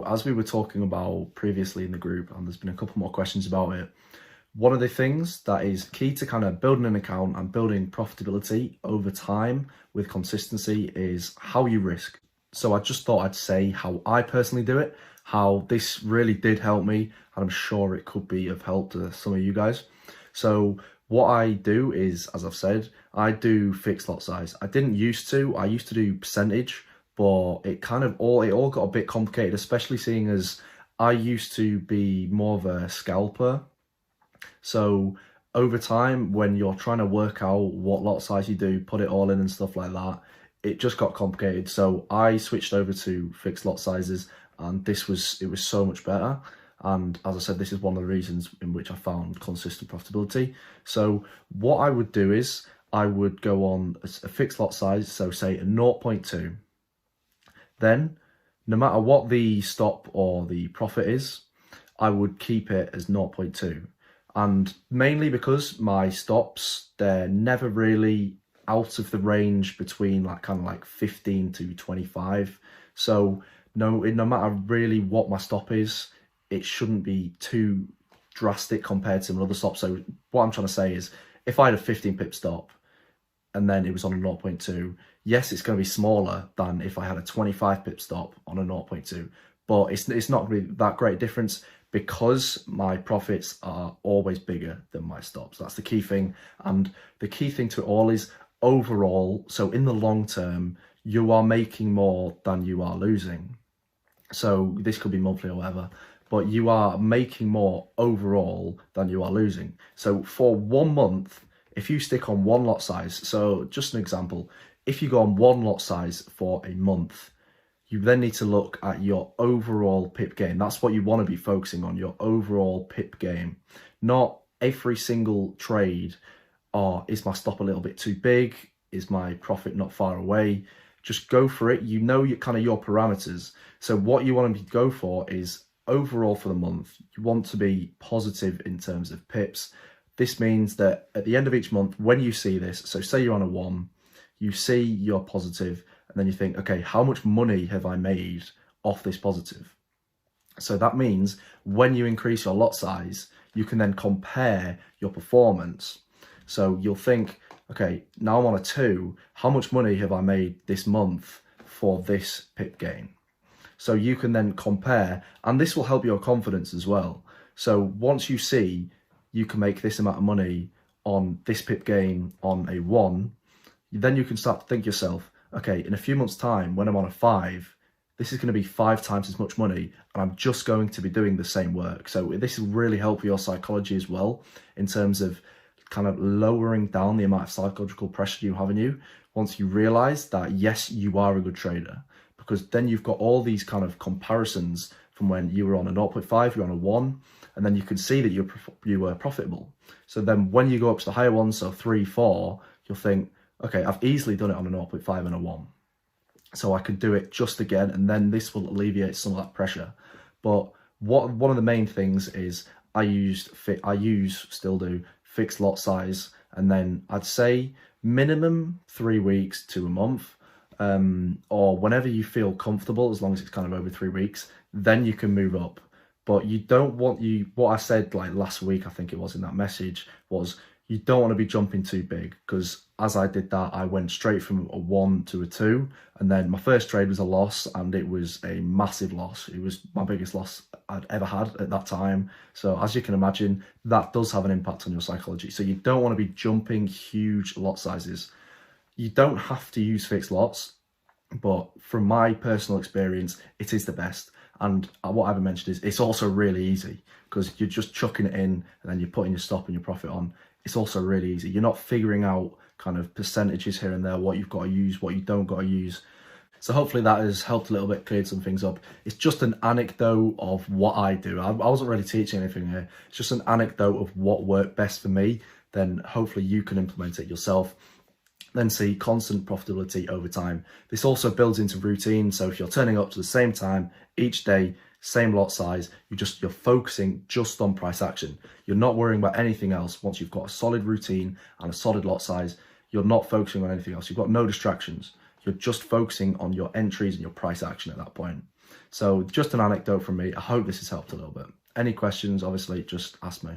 As we were talking about previously in the group, and there's been a couple more questions about it, one of the things that is key to kind of building an account and building profitability over time with consistency is how you risk. So I just thought I'd say how I personally do it, how this really did help me, and I'm sure it could be of help to some of you guys. So what I do is, as I've said, I do fixed lot size. I didn't used to, I used to do percentage, but it all got a bit complicated, especially seeing as I used to be more of a scalper. So over time, when you're trying to work out what lot size you do, put it all in and stuff like that, it just got complicated. So I switched over to fixed lot sizes, and it was so much better. And as I said, this is one of the reasons in which I found consistent profitability. So what I would do is I would go on a fixed lot size, so say a 0.2. Then, no matter what the stop or the profit is, I would keep it as 0.2. And mainly because my stops, they're never really out of the range between like 15 to 25. So no matter really what my stop is, it shouldn't be too drastic compared to another stop. So what I'm trying to say is, if I had a 15 pip stop and then it was on a 0.2, yes, it's going to be smaller than if I had a 25 pip stop on a 0.2, but it's not really that great difference because my profits are always bigger than my stops. That's the key thing. And the key thing to it all is overall, so in the long term, you are making more than you are losing. So this could be monthly or whatever, but you are making more overall than you are losing. So for 1 month, if you stick on one lot size, so just an example, if you go on one lot size for a month, you then need to look at your overall pip gain. That's what you want to be focusing on, your overall pip gain. Not every single trade, or is my stop a little bit too big? Is my profit not far away? Just go for it. You know your parameters. So what you want to go for is overall for the month. You want to be positive in terms of pips. This means that at the end of each month, when you see this, so say you're on a 1, you see you're positive, and then you think, okay, how much money have I made off this positive? So that means when you increase your lot size, you can then compare your performance. So you'll think, okay, now I'm on a 2, how much money have I made this month for this pip gain? So you can then compare, and this will help your confidence as well. So once you see you can make this amount of money on this pip gain on a 1, then you can start to think yourself, okay, in a few months' time, when I'm on a 5, this is going to be 5 times as much money, and I'm just going to be doing the same work. So this will really help your psychology as well, in terms of kind of lowering down the amount of psychological pressure you have in you once you realize that, yes, you are a good trader, because then you've got all these kind of comparisons from when you were on a 0.5, you're on a 1, and then you can see that you were profitable. So then when you go up to the higher ones, so 3, 4, you'll think, okay, I've easily done it on a 0.5 and a 1. So I could do it just again, and then this will alleviate some of that pressure. But one of the main things is still do fixed lot size, and then I'd say minimum 3 weeks to a month, or whenever you feel comfortable, as long as it's kind of over 3 weeks, then you can move up. But you don't want what I said like last week, I think it was in that message, was you don't want to be jumping too big, because as I did that, I went straight from a 1 to a 2, and then my first trade was a loss, and it was a massive loss. It was my biggest loss I'd ever had at that time. So as you can imagine, that does have an impact on your psychology. So you don't want to be jumping huge lot sizes. You don't have to use fixed lots, but from my personal experience, it is the best. And what I haven't mentioned is it's also really easy, because you're just chucking it in and then you're putting your stop and your profit on. It's also really easy. You're not figuring out kind of percentages here and there, what you've got to use, what you don't got to use. So hopefully that has helped a little bit, cleared some things up. It's just an anecdote of what I do. I wasn't really teaching anything here. It's just an anecdote of what worked best for me. Then hopefully you can implement it yourself. Then see constant profitability over time. This also builds into routine. So if you're turning up to the same time each day, same lot size, you're focusing just on price action. You're not worrying about anything else. Once you've got a solid routine and a solid lot size, you're not focusing on anything else. You've got no distractions. You're just focusing on your entries and your price action at that point. So just an anecdote from me. I hope this has helped a little bit. Any questions, obviously, just ask me.